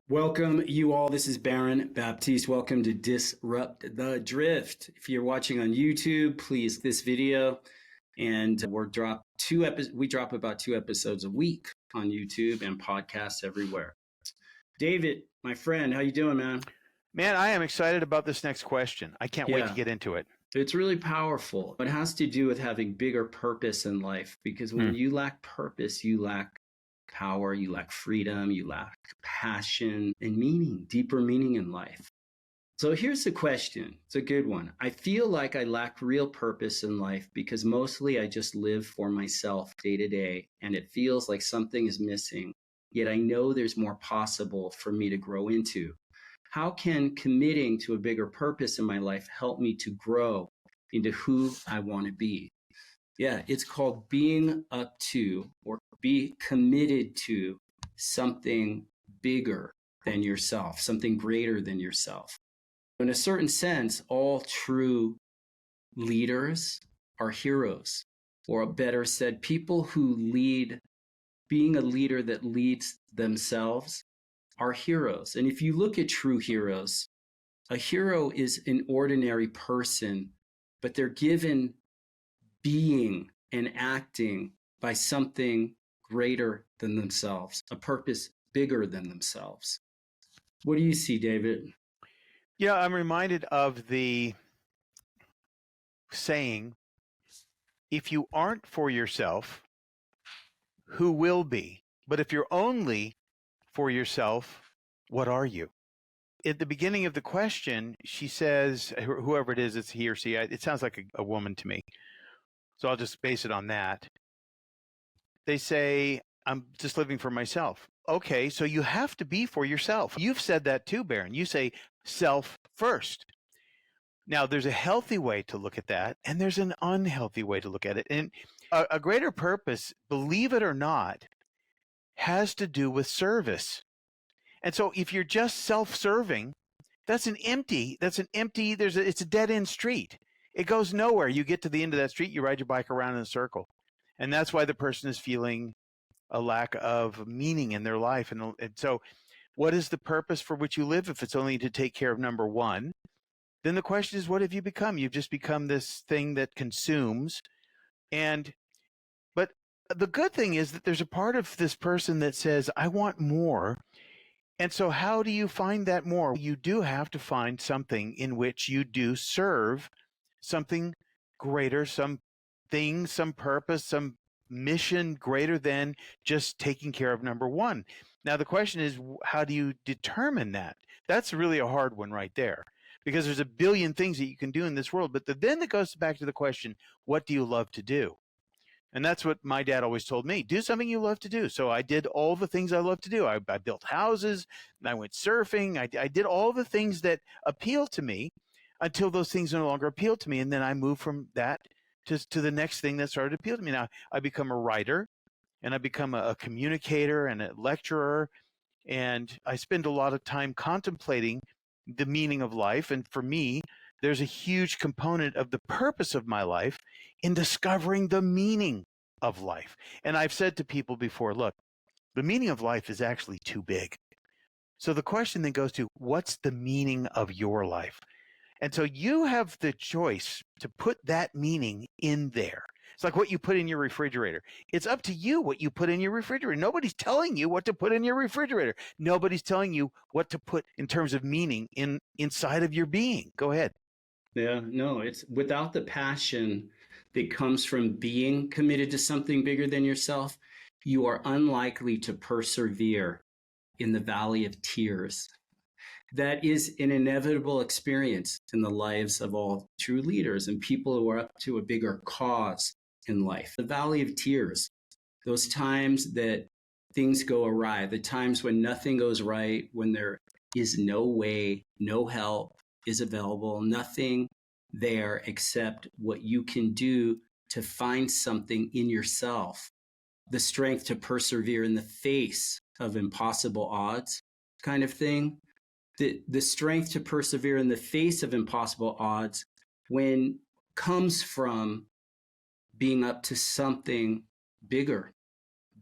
Welcome, you all. This is Baron Baptiste. Welcome to Disrupt the Drift. If you're watching on YouTube, please this video. And we drop about 2 episodes a week on YouTube and podcasts everywhere. David, my friend, how you doing, man? Man, I am excited about this next question. I can't wait to get into it. It's really powerful. It has to do with having bigger purpose in life, because when you lack purpose, you lack power, you lack freedom, you lack passion and meaning, deeper meaning in life. So here's the question. It's a good one. I feel like I lack real purpose in life because mostly I just live for myself day to day, and it feels like something is missing. Yet I know there's more possible for me to grow into. How can committing to a bigger purpose in my life help me to grow into who I want to be? Yeah, it's called being up to, or be committed to something bigger than yourself, something greater than yourself. In a certain sense, all true leaders are heroes, or better said, people who lead, being a leader that leads themselves are heroes. And if you look at true heroes, a hero is an ordinary person, but they're given being and acting by something greater than themselves, a purpose bigger than themselves. What do you see, David? Yeah, I'm reminded of the saying, if you aren't for yourself, who will be? But if you're only for yourself, what are you? At the beginning of the question, she says, whoever it is, it's he or she, it sounds like a woman to me. So I'll just base it on that. They say, I'm just living for myself. Okay, so you have to be for yourself. You've said that too, Baron. You say self first. Now, there's a healthy way to look at that, and there's an unhealthy way to look at it. And a greater purpose, believe it or not, has to do with service. And so if you're just self-serving, it's a dead-end street. It goes nowhere. You get to the end of that street, you ride your bike around in a circle. And that's why the person is feeling a lack of meaning in their life. And so what is the purpose for which you live if it's only to take care of number one? Then the question is, what have you become? You've just become this thing that consumes. But the good thing is that there's a part of this person that says, I want more. And so how do you find that more? You do have to find something in which you do serve something greater, something, some purpose, some mission greater than just taking care of number one. Now, the question is, how do you determine that? That's really a hard one right there, because there's a billion things that you can do in this world. But then it goes back to the question, what do you love to do? And that's what my dad always told me, do something you love to do. So I did all the things I love to do. I built houses, I went surfing. I did all the things that appeal to me until those things no longer appeal to me. And then I moved from that to the next thing that started to appeal to me. Now I become a writer, and I become a communicator and a lecturer. And I spend a lot of time contemplating the meaning of life. And for me, there's a huge component of the purpose of my life in discovering the meaning of life. And I've said to people before, look, the meaning of life is actually too big. So the question then goes to, what's the meaning of your life? And so you have the choice to put that meaning in there. It's like what you put in your refrigerator. It's up to you what you put in your refrigerator. Nobody's telling you what to put in your refrigerator. Nobody's telling you what to put in terms of meaning inside of your being. Go ahead. Yeah, no, it's without the passion that comes from being committed to something bigger than yourself, you are unlikely to persevere in the valley of tears. That is an inevitable experience in the lives of all true leaders and people who are up to a bigger cause in life. The valley of tears, those times that things go awry, the times when nothing goes right, when there is no way, no help is available, nothing there except what you can do to find something in yourself, the strength to persevere in the face of impossible odds kind of thing. The strength to persevere in the face of impossible odds comes from being up to something bigger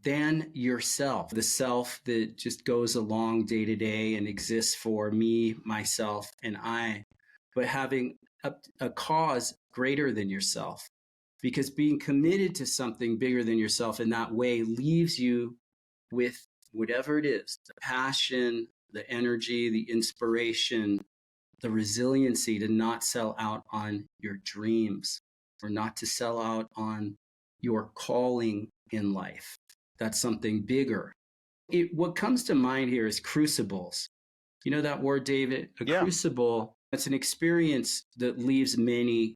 than yourself, the self that just goes along day to day and exists for me, myself, and I, but having a cause greater than yourself. Because being committed to something bigger than yourself in that way leaves you with whatever it is, the passion, the energy, the inspiration, the resiliency to not sell out on your dreams or not to sell out on your calling in life. That's something bigger. What comes to mind here is crucibles. You know that word, David? A Yeah. crucible, it's an experience that leaves many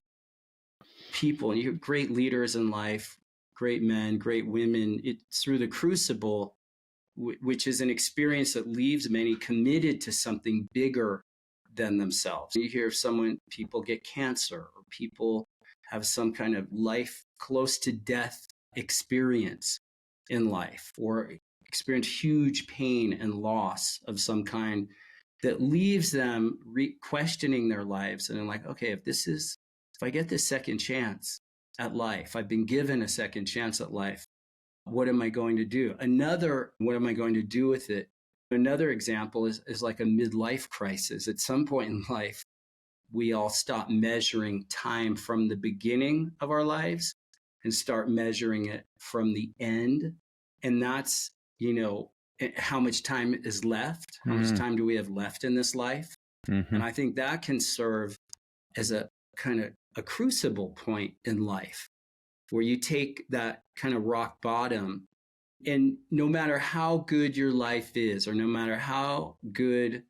people, and you have great leaders in life, great men, great women. It's through the crucible, which is an experience that leaves many committed to something bigger than themselves. You hear people get cancer, or people have some kind of life close to death experience in life, or experience huge pain and loss of some kind that leaves them questioning their lives. And they're like, okay, if I get this second chance at life, I've been given a second chance at life, what am I going to do? What am I going to do with it? Another example is like a midlife crisis. At some point in life, we all stop measuring time from the beginning of our lives and start measuring it from the end. And that's, how much time is left? How much time do we have left in this life? And I think that can serve as a kind of a crucible point in life where you take that kind of rock bottom, and no matter how good your life is, or no matter how good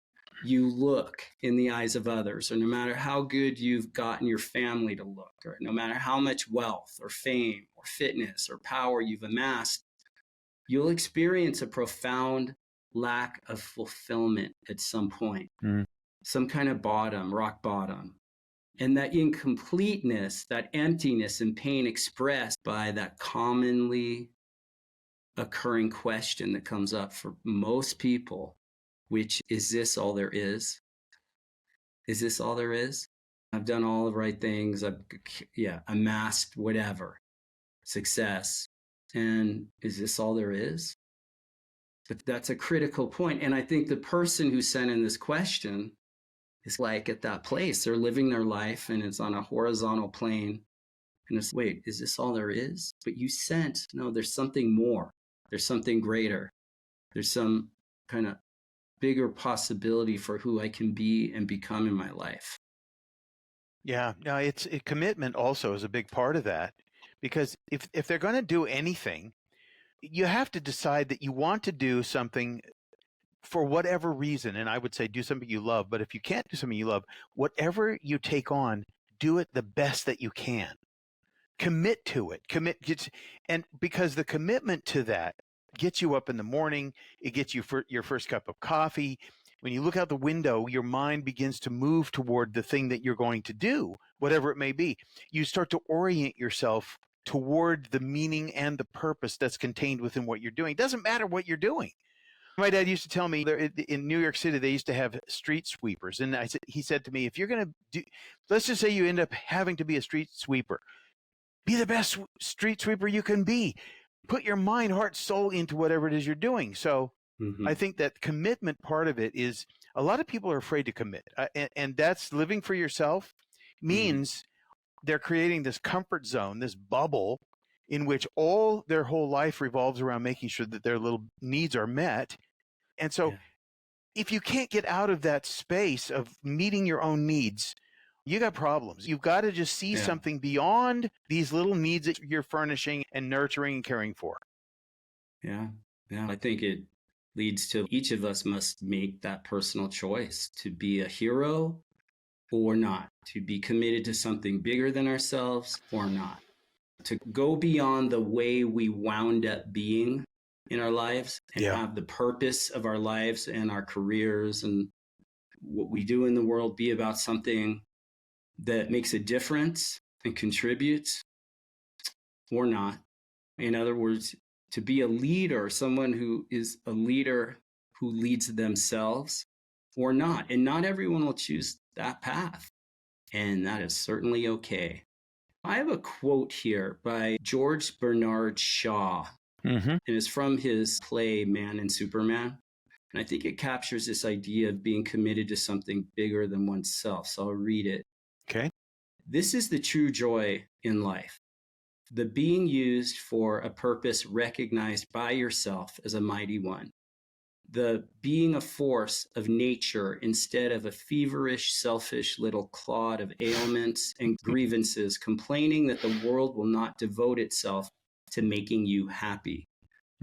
you look in the eyes of others, or no matter how good you've gotten your family to look, or no matter how much wealth or fame or fitness or power you've amassed, you'll experience a profound lack of fulfillment at some point, some kind of rock bottom. And that incompleteness, that emptiness and pain expressed by that commonly occurring question that comes up for most people, which is this all there is? Is this all there is? I've done all the right things. I've amassed whatever, success. And is this all there is? But that's a critical point. And I think the person who sent in this question is like at that place. They're living their life and it's on a horizontal plane. And it's, wait, is this all there is? But no, there's something more. There's something greater. There's some kind of bigger possibility for who I can be and become in my life. Yeah, no, commitment also is a big part of that, because if they're going to do anything, you have to decide that you want to do something for whatever reason. And I would say do something you love, but if you can't do something you love, whatever you take on, do it the best that you can. Commit to it. And because the commitment to that gets you up in the morning, it gets you for your first cup of coffee. When you look out the window, your mind begins to move toward the thing that you're going to do, whatever it may be. You start to orient yourself toward the meaning and the purpose that's contained within what you're doing. It doesn't matter what you're doing. My dad used to tell me in New York City, they used to have street sweepers. And he said to me, if you're going to let's just say you end up having to be a street sweeper, be the best street sweeper you can be. Put your mind, heart, soul into whatever it is you're doing. So I think that commitment part of it is, a lot of people are afraid to commit. And that's living for yourself means they're creating this comfort zone, this bubble in which their whole life revolves around making sure that their little needs are met. And so if you can't get out of that space of meeting your own needs, you got problems. You've got to just see something beyond these little needs that you're furnishing and nurturing and caring for. Yeah. I think it leads to each of us must make that personal choice to be a hero or not, to be committed to something bigger than ourselves or not, to go beyond the way we wound up being in our lives and have the purpose of our lives and our careers and what we do in the world be about something that makes a difference and contributes or not. In other words, to be a leader, someone who is a leader who leads themselves or not. And not everyone will choose that path. And that is certainly okay. I have a quote here by George Bernard Shaw. Mm-hmm. And it's from his play, Man and Superman. And I think it captures this idea of being committed to something bigger than oneself. So I'll read it. Okay. This is the true joy in life, the being used for a purpose recognized by yourself as a mighty one, the being a force of nature instead of a feverish, selfish little clod of ailments and grievances, complaining that the world will not devote itself to making you happy.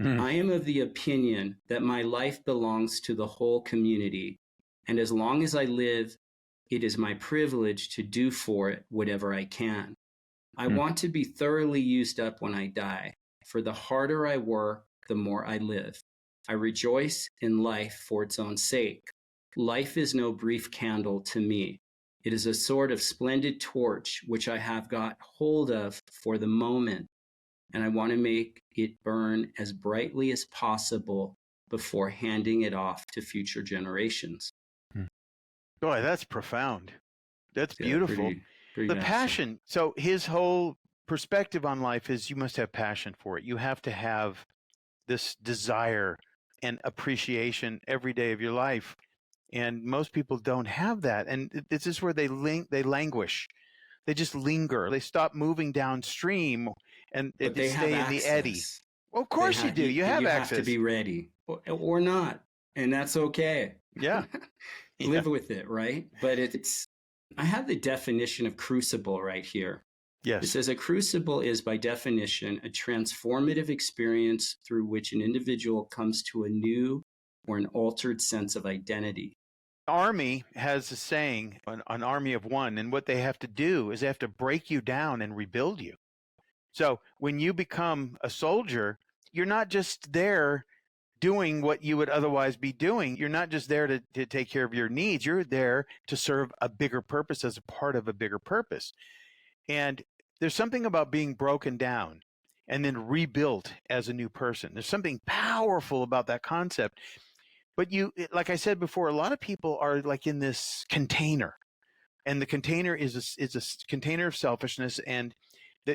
I am of the opinion that my life belongs to the whole community, and as long as I live, it is my privilege to do for it whatever I can. I want to be thoroughly used up when I die, for the harder I work, the more I live. I rejoice in life for its own sake. Life is no brief candle to me. It is a sort of splendid torch which I have got hold of for the moment, and I want to make it burn as brightly as possible before handing it off to future generations. Boy, that's profound. That's Yeah, beautiful. pretty The nice. passion. So his whole perspective on life is you must have passion for it. You have to have this desire and appreciation every day of your life. And most people don't have that. And this is where they languish. They just linger. They stop moving downstream and But they they have stay in the eddy. access. Well, of course you do. You have you access. have to be ready or not. And that's okay. Yeah. Live with it, right? But I have the definition of crucible right here. Yes. It says a crucible is, by definition, a transformative experience through which an individual comes to a new or an altered sense of identity. Army has a saying, an army of one, and what they have to do is they have to break you down and rebuild you. So when you become a soldier, you're not just there doing what you would otherwise be doing. You're not just there to take care of your needs. You're there to serve a bigger purpose as a part of a bigger purpose. And there's something about being broken down and then rebuilt as a new person. There's something powerful about that concept. But like I said before, a lot of people are like in this container, and the container is a container of selfishness, and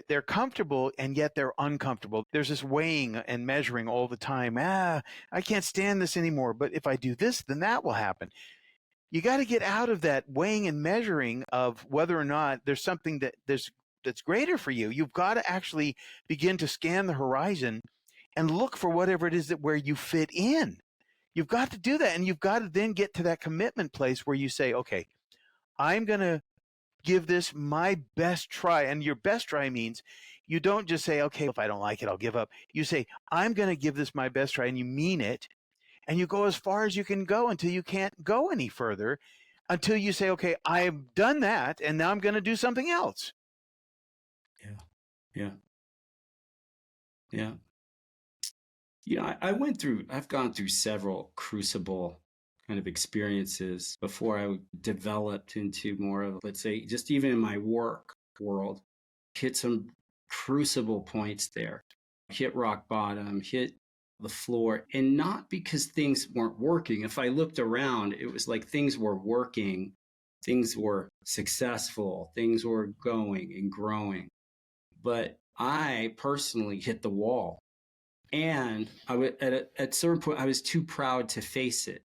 they're comfortable and yet they're uncomfortable. There's this weighing and measuring all the time. I can't stand this anymore, but if I do this, then that will happen. You got to get out of that weighing and measuring of whether or not there's something that's greater for you. You've got to actually begin to scan the horizon and look for whatever it is where you fit in. You've got to do that, and you've got to then get to that commitment place where you say, okay, I'm going to give this my best try. And your best try means you don't just say, okay, if I don't like it, I'll give up. You say, I'm going to give this my best try, and you mean it. And you go as far as you can go until you can't go any further, until you say, okay, I've done that, and now I'm going to do something else. Yeah. I've gone through several crucible kind of experiences before I developed into more of, let's say, just even in my work world, hit some crucible points there, hit rock bottom, hit the floor, and not because things weren't working. If I looked around, it was like things were working, things were successful, things were going and growing. But I personally hit the wall. And at a certain point, I was too proud to face it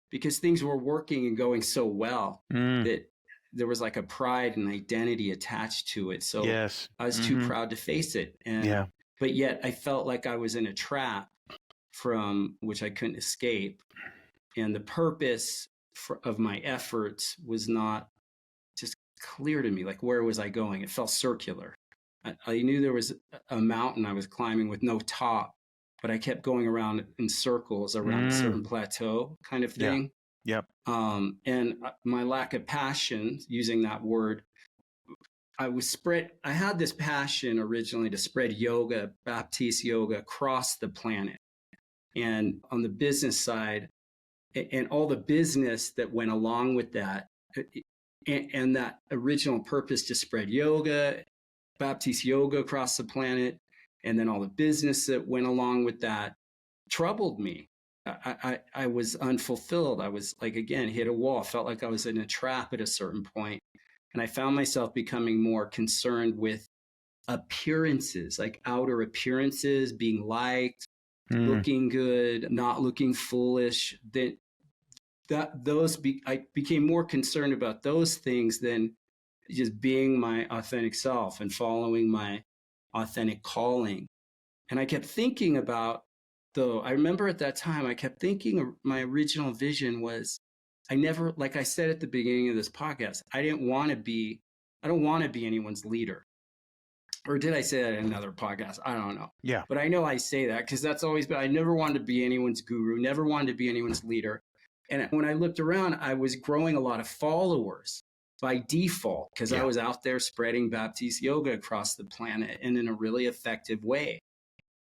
because things were working and going so well that there was like a pride and identity attached to it. So yes. I was too proud to face it. But yet I felt like I was in a trap from which I couldn't escape. And the purpose of my efforts was not just clear to me. Like, where was I going? It felt circular. I knew there was a mountain I was climbing with no top, but I kept going around in circles around a certain plateau kind of thing. Yeah. Yep. And my lack of passion, using that word, I had this passion originally to spread yoga, Baptiste yoga, across the planet. And on the business side, and all the business that went along with that, and that original purpose to spread yoga, Baptiste yoga across the planet, and then all the business that went along with that troubled me. I was unfulfilled. I was like, again, hit a wall. Felt like I was in a trap at a certain point. And I found myself becoming more concerned with appearances, like outer appearances, being liked, Mm. looking good, not looking foolish, I became more concerned about those things than just being my authentic self and following my authentic calling. And I kept thinking about, though, I remember at that time, I kept thinking my original vision was, I never, like I said at the beginning of this podcast, I don't want to be anyone's leader. Or did I say that in another podcast? I don't know. Yeah. But I know I say that because that's always been, I never wanted to be anyone's guru, never wanted to be anyone's leader. And when I looked around, I was growing a lot of followers by default because I was out there spreading Baptiste yoga across the planet and in a really effective way.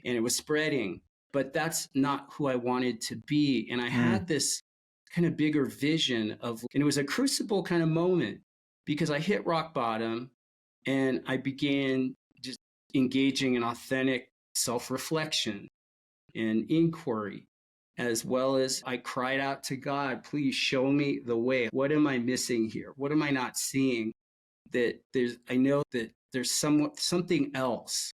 And it was spreading, but that's not who I wanted to be. And I had this kind of bigger vision of, and it was a crucible kind of moment because I hit rock bottom and I began just engaging in authentic self-reflection and inquiry, as well as I cried out to God, please show me the way. What am I missing here? What am I not seeing? I know that there's something else.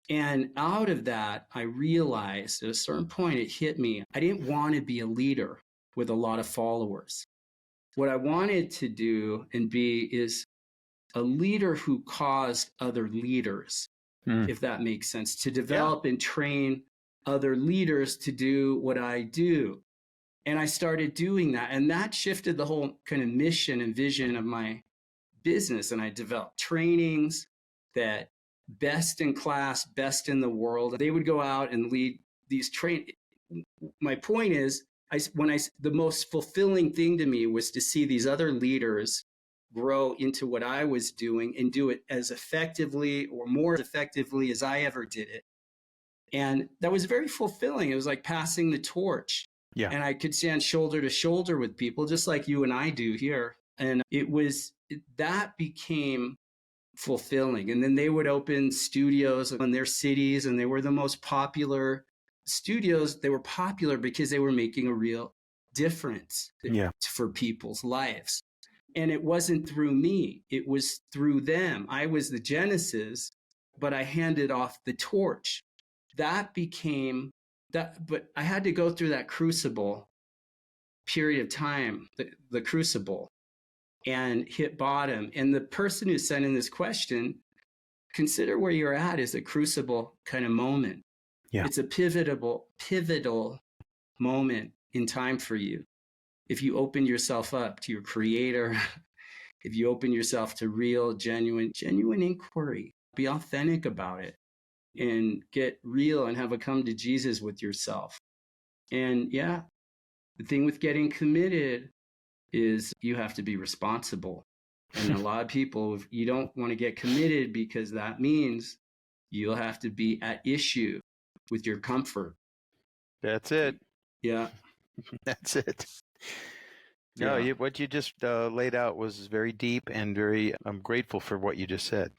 And out of that, I realized at a certain point, it hit me. I didn't want to be a leader with a lot of followers. What I wanted to do and be is a leader who caused other leaders, if that makes sense, to develop and train other leaders to do what I do. And I started doing that. And that shifted the whole kind of mission and vision of my business. And I developed trainings that best in class, best in the world. They would go out and lead these My point is, the most fulfilling thing to me was to see these other leaders grow into what I was doing and do it as effectively or more effectively as I ever did it. And that was very fulfilling. It was like passing the torch. Yeah. And I could stand shoulder to shoulder with people just like you and I do here. And that became fulfilling. And then they would open studios in their cities, and they were the most popular studios. They were popular because they were making a real difference for people's lives. And it wasn't through me, it was through them. I was the genesis, but I handed off the torch. That became that, but I had to go through that crucible period of time, the crucible, and hit bottom. And the person who sent in this question, consider where you're at is a crucible kind of moment. Yeah. It's a pivotal moment in time for you. If you open yourself up to your creator, if you open yourself to real, genuine inquiry, be authentic about it and get real and have a come to Jesus with yourself. And yeah, the thing with getting committed is you have to be responsible. And a lot of people, you don't want to get committed because that means you'll have to be at issue with your comfort. That's it. Yeah. That's it. No, what you just laid out was very deep and I'm grateful for what you just said.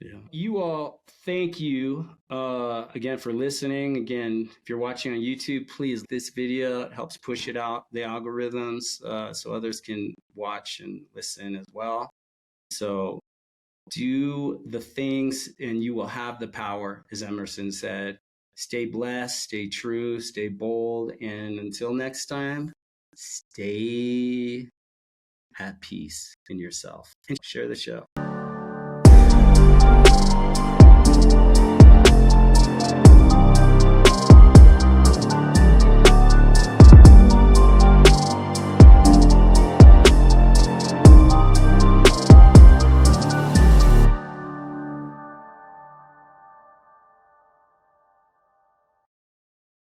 Yeah. You all, thank you again for listening. Again, if you're watching on YouTube, please, this video helps push it out, the algorithms, so others can watch and listen as well. So do the things and you will have the power, as Emerson said. Stay blessed, stay true, stay bold. And until next time, stay at peace in yourself and share the show.